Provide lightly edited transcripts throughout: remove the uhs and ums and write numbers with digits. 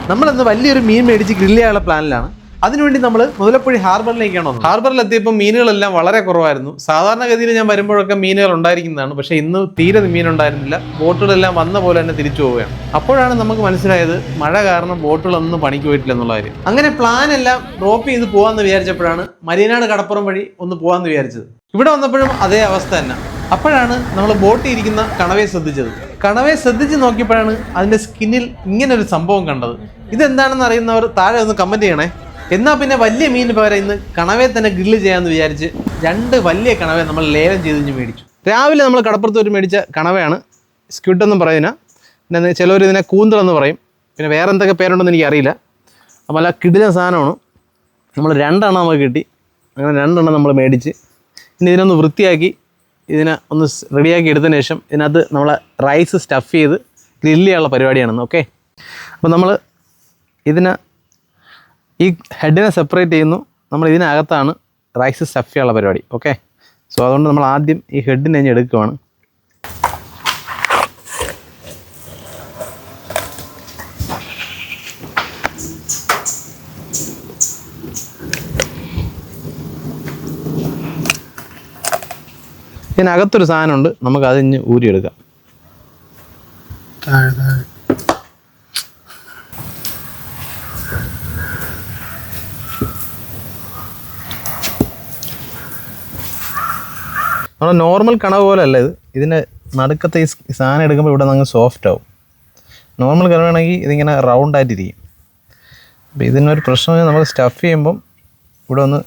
നമ്മളിന്ന് വലിയൊരു മീൻ മേടിച്ച് ഗ്രില്ല് ചെയ്യാനുള്ള പ്ലാനിലാണ്. അതിനുവേണ്ടി നമ്മൾ മുതലപ്പുഴി ഹാർബറിലേക്കാണ് വന്നത്. ഹാർബറിലെത്തിയപ്പോൾ മീനുകളെല്ലാം വളരെ കുറവായിരുന്നു. സാധാരണഗതിയിൽ ഞാൻ വരുമ്പോഴൊക്കെ മീനുകൾ ഉണ്ടായിരിക്കുന്നതാണ്, പക്ഷേ ഇന്ന് തീരെ മീനുണ്ടായിരുന്നില്ല. ബോട്ടുകളെല്ലാം വന്ന പോലെ തന്നെ തിരിച്ചു പോവുകയാണ്. അപ്പോഴാണ് നമുക്ക് മനസ്സിലായത് മഴ കാരണം ബോട്ടുകളൊന്നും പണിക്ക് പോയിട്ടില്ല എന്നുള്ള കാര്യം. അങ്ങനെ പ്ലാൻ എല്ലാം ഡ്രോപ്പ് ചെയ്ത് പോകാമെന്ന് വിചാരിച്ചപ്പോഴാണ് മരീനാട് കടപ്പുറം വഴി ഒന്ന് പോകാമെന്ന് വിചാരിച്ചത്. ഇവിടെ വന്നപ്പോഴും അതേ അവസ്ഥ തന്നെ. അപ്പോഴാണ് നമ്മൾ ബോട്ടിൽ ഇരിക്കുന്ന കണവയെ ശ്രദ്ധിച്ചത്. കണവയെ ശ്രദ്ധിച്ച് നോക്കിയപ്പോഴാണ് അതിൻ്റെ സ്കിന്നിൽ ഇങ്ങനൊരു സംഭവം കണ്ടത്. ഇതെന്താണെന്ന് അറിയുന്നവർ താഴെ ഒന്ന് കമൻറ്റ് ചെയ്യണേ. എന്നാൽ പിന്നെ വലിയ മീൻ പകരം ഇന്ന് കണവയെ തന്നെ ഗ്രില്ല് ചെയ്യാമെന്ന് വിചാരിച്ച് 2 വലിയ കണവയെ നമ്മൾ ലേലം ചെയ്ത് മേടിച്ചു. രാവിലെ നമ്മൾ കടപ്പുറത്ത് ഒരു മേടിച്ച കണവയാണ്. സ്ക്വിഡ് എന്നും പറയുന്ന, പിന്നെ ചിലവർ ഇതിനെ കൂന്തളെന്ന് പറയും, പിന്നെ വേറെ എന്തൊക്കെ പേരുണ്ടെന്ന് എനിക്കറിയില്ല. അപ്പോൾ അല്ല കിടിലൻ സാധനമാണ്. നമ്മൾ 2 എണ്ണം നമുക്ക് കിട്ടി. അങ്ങനെ 2 എണ്ണം നമ്മൾ മേടിച്ച് ഇനി ഇതിനൊന്ന് വൃത്തിയാക്കി ഇതിനെ ഒന്ന് റെഡിയാക്കി എടുത്തതിന് ശേഷം ഇതിനകത്ത് നമ്മൾ റൈസ് സ്റ്റഫ് ചെയ്ത് ഗ്രില്ല് ചെയ്യാനുള്ള പരിപാടിയാണെന്ന്. ഓക്കെ, അപ്പോൾ നമ്മൾ ഇതിനെ ഈ ഹെഡിനെ സെപ്പറേറ്റ് ചെയ്യുന്നു. നമ്മൾ ഇതിനകത്താണ് റൈസ് സ്റ്റഫ് ചെയ്യാനുള്ള പരിപാടി. ഓക്കെ, സോ അതുകൊണ്ട് നമ്മൾ ആദ്യം ഈ ഹെഡിനെ ഞാൻ എടുക്കുവാണ്. ഇതിനകത്തൊരു സാധനമുണ്ട്, നമുക്ക് അതിന് ഊരിയെടുക്കാം. നമ്മൾ നോർമൽ കണവ് പോലെ അല്ല ഇത്. ഇതിൻ്റെ നടുക്കത്തെ ഈ സാധനം എടുക്കുമ്പോൾ ഇവിടെ നിന്ന് സോഫ്റ്റ് ആവും. നോർമൽ കണവാണെങ്കിൽ ഇതിങ്ങനെ റൗണ്ടായിട്ടിരിക്കും. അപ്പോൾ ഇതിനൊരു പ്രശ്നം നമുക്ക് സ്റ്റഫ് ചെയ്യുമ്പം ഇവിടെ ഒന്ന്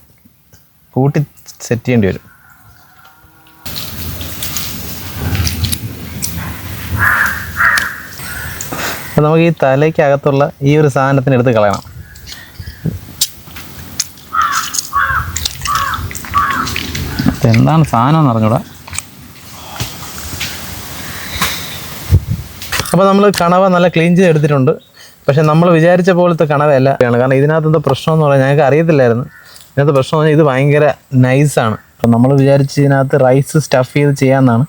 കൂട്ടി സെറ്റ് ചെയ്യേണ്ടി വരും. അപ്പോൾ നമുക്ക് ഈ തലയ്ക്കകത്തുള്ള ഈ ഒരു സാധനത്തിന് എടുത്ത് കളയണം. എന്താണ് സാധനം എന്ന് അറിഞ്ഞൂടാ. അപ്പോൾ നമ്മൾ കണവ നല്ല ക്ലീൻ ചെയ്ത് എടുത്തിട്ടുണ്ട്. പക്ഷേ നമ്മൾ വിചാരിച്ച പോലത്തെ കണവയല്ല. കാരണം ഇതിനകത്ത് പ്രശ്നം എന്ന് പറഞ്ഞാൽ ഞങ്ങൾക്ക് അറിയത്തില്ലായിരുന്നു. ഇതിനകത്ത് പ്രശ്നം എന്ന് പറഞ്ഞാൽ ഇത് ഭയങ്കര നൈസാണ്. അപ്പം നമ്മൾ വിചാരിച്ച് ഇതിനകത്ത് റൈസ് സ്റ്റഫ് ചെയ്ത് ചെയ്യാമെന്നാണ്.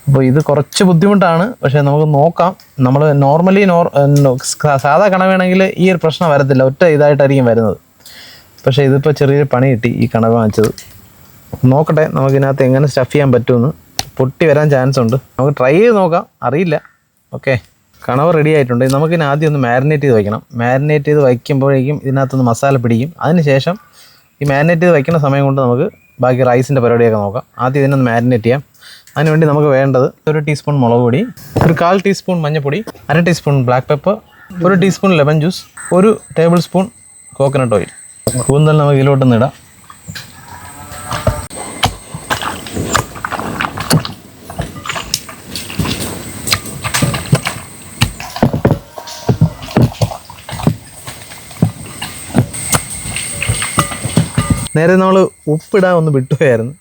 അപ്പോൾ ഇത് കുറച്ച് ബുദ്ധിമുട്ടാണ്, പക്ഷേ നമുക്ക് നോക്കാം. നമ്മൾ നോർമലി സാധാ കണവയാണെങ്കിൽ ഈ ഒരു പ്രശ്നം വരത്തില്ല, ഒറ്റ ഇതായിട്ടായിരിക്കും വരുന്നത്. പക്ഷേ ഇതിപ്പോൾ ചെറിയൊരു പണി കിട്ടി ഈ കണവ വാങ്ങിച്ചത്. നോക്കട്ടെ നമുക്കിതിനകത്ത് എങ്ങനെ സ്റ്റഫ് ചെയ്യാൻ പറ്റുമെന്ന്. പൊട്ടി വരാൻ ചാൻസ് ഉണ്ട്, നമുക്ക് ട്രൈ ചെയ്ത് നോക്കാം, അറിയില്ല. ഓക്കെ, കണവ റെഡി ആയിട്ടുണ്ട്. നമുക്കിതിന് ആദ്യം ഒന്ന് മാരിനേറ്റ് ചെയ്ത് വയ്ക്കണം. മാരിനേറ്റ് ചെയ്ത് വയ്ക്കുമ്പോഴേക്കും ഇതിനകത്തൊന്ന് മസാല പിടിക്കും. അതിനുശേഷം ഈ മാരിനേറ്റ് ചെയ്ത് വയ്ക്കുന്ന സമയം കൊണ്ട് നമുക്ക് ബാക്കി റൈസിൻ്റെ പരിപാടിയൊക്കെ നോക്കാം. ആദ്യം ഇതിനൊന്ന് മാരിനേറ്റ് ചെയ്യാം. അതിനുവേണ്ടി നമുക്ക് വേണ്ടത് 1 ടീസ്പൂൺ മുളക് പൊടി, 1/4 ടീസ്പൂൺ മഞ്ഞൾപ്പൊടി, 1/2 teaspoon black pepper, 1 teaspoon lemon juice, 1 table spoon coconut oil. കൂന്തൽ നമുക്ക് ഇതിലോട്ടൊന്ന് ഇടാം. നേരെ നമ്മൾ ഉപ്പിടാൻ ഒന്ന് വിട്ടുപോയായിരുന്നു.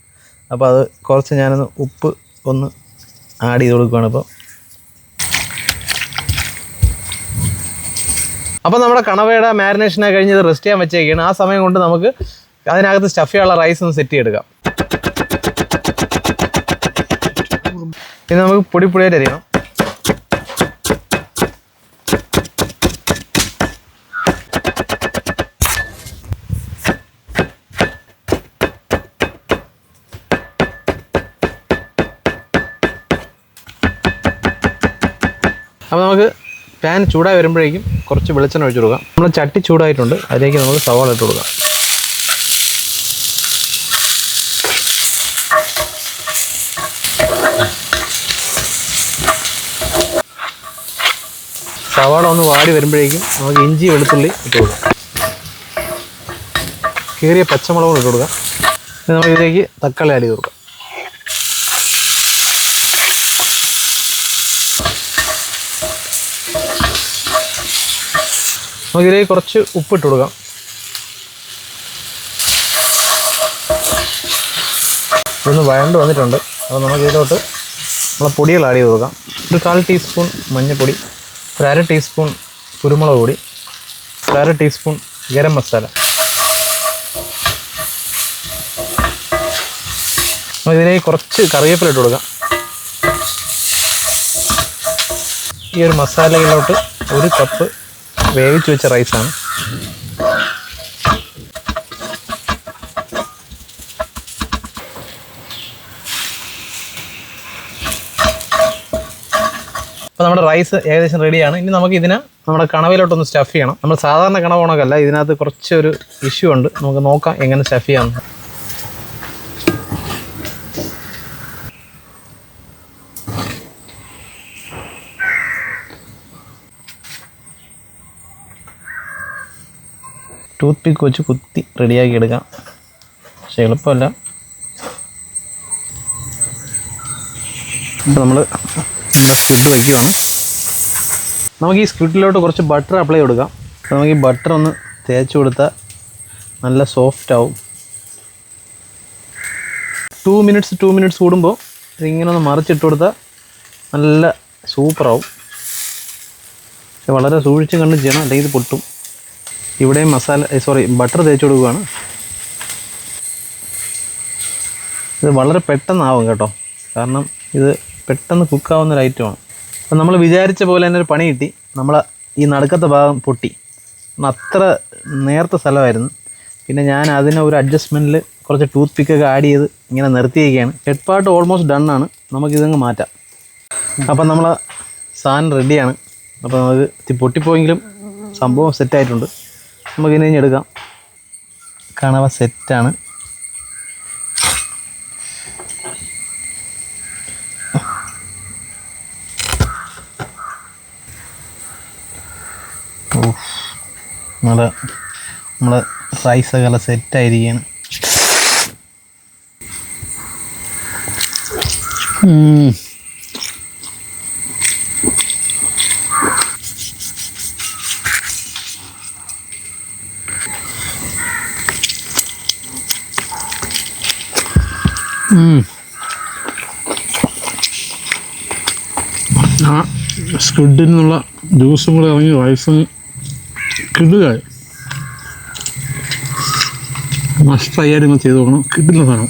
അപ്പോൾ അത് കുറച്ച് ഞാനൊന്ന് ഉപ്പ് ഒന്ന് ആഡ് ചെയ്ത് കൊടുക്കുകയാണ് അപ്പോൾ നമ്മുടെ കണവയുടെ മാരിനേഷനെ കഴിഞ്ഞ് റെസ്റ്റ് ചെയ്യാൻ വെച്ചേക്കാണ്. ആ സമയം കൊണ്ട് നമുക്ക് അതിനകത്ത് സ്റ്റഫ് ചെയ്യാനുള്ള റൈസ് ഒന്ന് സെറ്റ് ചെയ്തെടുക്കാം. ഇത് നമുക്ക് പൊടിയായിട്ട് അരിയണം. അപ്പോൾ നമുക്ക് പാൻ ചൂടായി വരുമ്പോഴേക്കും കുറച്ച് വെളിച്ചെണ്ണ ഒഴിച്ച് കൊടുക്കാം. നമ്മൾ ചട്ടി ചൂടായിട്ടുണ്ട്, അതിലേക്ക് നമുക്ക് സവാള ഇട്ട് കൊടുക്കാം. സവാള ഒന്ന് വാടി വരുമ്പോഴേക്കും നമുക്ക് ഇഞ്ചി വെളുത്തുള്ളി ഇട്ട് കൊടുക്കാം. കീറിയ പച്ചമുളക് ഇട്ട് കൊടുക്കാം. നമുക്ക് ഇതിലേക്ക് തക്കാളി ആഡ് ചെയ്ത് കൊടുക്കാം. നമുക്കിതിലേക്ക് കുറച്ച് ഉപ്പിട്ട് കൊടുക്കാം. ഇതൊന്ന് വഴണ്ട് വന്നിട്ടുണ്ട്. അപ്പോൾ നമുക്ക് ഇതിലോട്ട് നമ്മളെ പൊടികൾ ആഡ് ചെയ്ത് കൊടുക്കാം. 1/4 ടീസ്പൂൺ മഞ്ഞൾപ്പൊടി, 1/2 ടീസ്പൂൺ കുരുമുളക് പൊടി, 1/2 ടീസ്പൂൺ ഗരം മസാല, ഇതിലേക്ക് കുറച്ച് കറിവേപ്പില ഇട്ട് കൊടുക്കാം. ഈ ഒരു മസാലയിലോട്ട് 1 കപ്പ് വേവിച്ച് വെച്ച റൈസാണ്. അപ്പോൾ നമ്മുടെ റൈസ് ഏകദേശം റെഡിയാണ്. ഇനി നമുക്ക് ഇതിനെ നമ്മുടെ കണവയിലോട്ടൊന്ന് സ്റ്റഫ് ചെയ്യണം. നമ്മൾ സാധാരണ കണവ ഉണക്കല്ല, ഇതിനകത്ത് കുറച്ചൊരു ഇഷ്യൂ ഉണ്ട്. നമുക്ക് നോക്കാം എങ്ങനെ സ്റ്റഫ് ചെയ്യാമെന്ന്. ടൂത്ത് പിക്ക് വെച്ച് കുത്തി റെഡിയാക്കി എടുക്കാം. പക്ഷെ എളുപ്പമല്ല. അപ്പോൾ നമ്മൾ സ്ക്വിഡ് വയ്ക്കുവാണ്. നമുക്ക് ഈ സ്ക്വിഡിലോട്ട് കുറച്ച് ബട്ടർ അപ്ലൈ കൊടുക്കാം. അപ്പോൾ നമുക്ക് ഈ ബട്ടർ ഒന്ന് തേച്ച് കൊടുത്താൽ നല്ല സോഫ്റ്റ് ആവും. 2 മിനിറ്റ്സ് കൂടുമ്പോൾ ഇതിങ്ങനെ ഒന്ന് മറിച്ചിട്ട് കൊടുത്താൽ നല്ല സൂപ്പറാവും. പക്ഷെ വളരെ സൂക്ഷിച്ച് കണ്ട് ചെയ്യണം, അല്ലെങ്കിൽ ഇത് പൊട്ടും. ഇവിടെയും ബട്ടർ തേച്ച് കൊടുക്കുകയാണ്. ഇത് വളരെ പെട്ടെന്നാവും കേട്ടോ, കാരണം ഇത് പെട്ടെന്ന് കുക്കാവുന്നൊരു ഐറ്റമാണ്. അപ്പം നമ്മൾ വിചാരിച്ച പോലെ തന്നെ ഒരു പണി കിട്ടി. നമ്മൾ ഈ നടുക്കത്തെ ഭാഗം പൊട്ടി, അത്ര നേർത്ത സ്ഥലമായിരുന്നു. പിന്നെ ഞാൻ അതിന് ഒരു അഡ്ജസ്റ്റ്മെൻറ്റിൽ കുറച്ച് ടൂത്ത് പിക്കൊക്കെ ആഡ് ചെയ്ത് ഇങ്ങനെ നിർത്തിയിരിക്കുകയാണ്. ഹെഡ് പാർട്ട് ഓൾമോസ്റ്റ് ഡൺ ആണ്. നമുക്കിതങ്ങ് മാറ്റാം. അപ്പം നമ്മൾ സാധനം റെഡിയാണ്. അപ്പോൾ നമുക്ക് പൊട്ടിപ്പോയെങ്കിലും സംഭവം സെറ്റായിട്ടുണ്ട്. നമുക്കിനി എടുക്കാം. കണവ സെറ്റാണ്. നമ്മളെ റൈസൊക്കെ നല്ല സെറ്റായിരിക്കുകയാണ്. ആ സ്ക്വിഡിൽ നിന്നുള്ള ജ്യൂസും കൂടെ ഇറങ്ങി റൈസും കിടുകയായി. മസ്റ്റ് ട്രൈ ആയിട്ട് നിങ്ങൾ ചെയ്ത് നോക്കണം. കിട്ടുന്ന സാധനം.